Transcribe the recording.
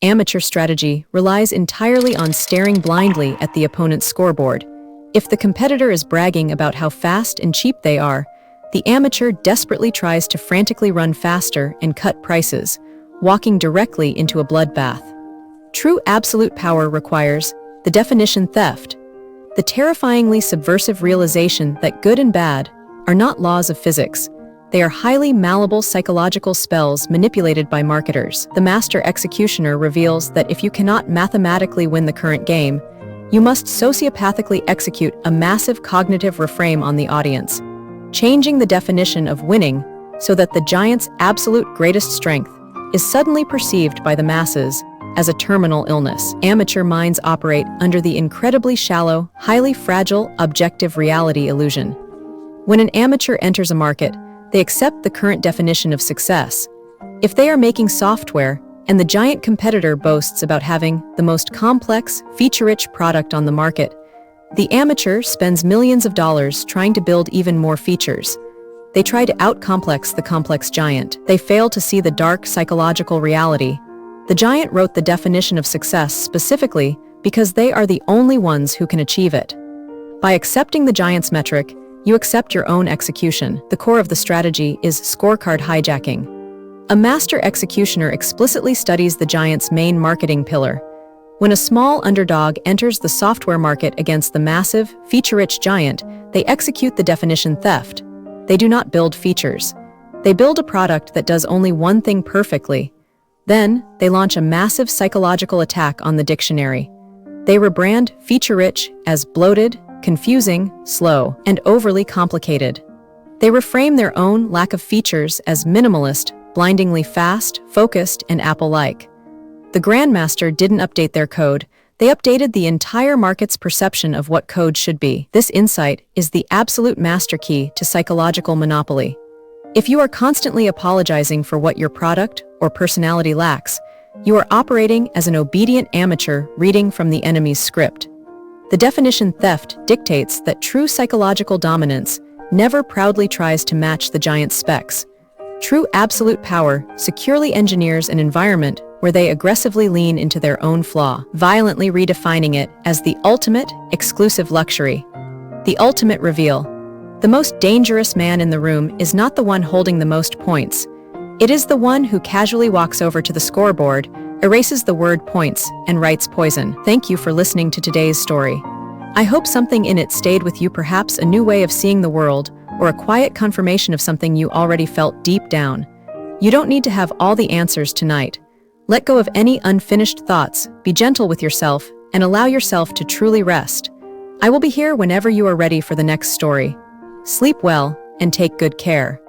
Amateur strategy relies entirely on staring blindly at the opponent's scoreboard. If the competitor is bragging about how fast and cheap they are, the amateur desperately tries to frantically run faster and cut prices, walking directly into a bloodbath. True absolute power requires the definition theft, the terrifyingly subversive realization that good and bad are not laws of physics. They are highly malleable psychological spells manipulated by marketers. The master executioner reveals that if you cannot mathematically win the current game, you must sociopathically execute a massive cognitive reframe on the audience, changing the definition of winning so that the giant's absolute greatest strength is suddenly perceived by the masses as a terminal illness. Amateur minds operate under the incredibly shallow, highly fragile, objective reality illusion. When an amateur enters a market, they accept the current definition of success. If they are making software and the giant competitor boasts about having the most complex, feature-rich product on the market, the amateur spends millions of dollars trying to build even more features. They try to out-complex the complex giant. They fail to see the dark psychological reality. The giant wrote the definition of success specifically because they are the only ones who can achieve it. By accepting the giant's metric, you accept your own execution. The core of the strategy is scorecard hijacking. A master executioner explicitly studies the giant's main marketing pillar. When a small underdog enters the software market against the massive, feature-rich giant, they execute the definition theft. They do not build features. They build a product that does only one thing perfectly. Then, they launch a massive psychological attack on the dictionary. They rebrand feature-rich as bloated, confusing, slow, and overly complicated. They reframe their own lack of features as minimalist, blindingly fast, focused, and Apple-like. The Grandmaster didn't update their code, they updated the entire market's perception of what code should be. This insight is the absolute master key to psychological monopoly. If you are constantly apologizing for what your product or personality lacks, you are operating as an obedient amateur reading from the enemy's script. The definition theft dictates that true psychological dominance never proudly tries to match the giant's specs. True absolute power securely engineers an environment where they aggressively lean into their own flaw, violently redefining it as the ultimate, exclusive luxury. The ultimate reveal. The most dangerous man in the room is not the one holding the most points. It is the one who casually walks over to the scoreboard, erases the word points, and writes poison. Thank you for listening to today's story. I hope something in it stayed with you, perhaps a new way of seeing the world, or a quiet confirmation of something you already felt deep down. You don't need to have all the answers tonight. Let go of any unfinished thoughts, be gentle with yourself, and allow yourself to truly rest. I will be here whenever you are ready for the next story. Sleep well, and take good care.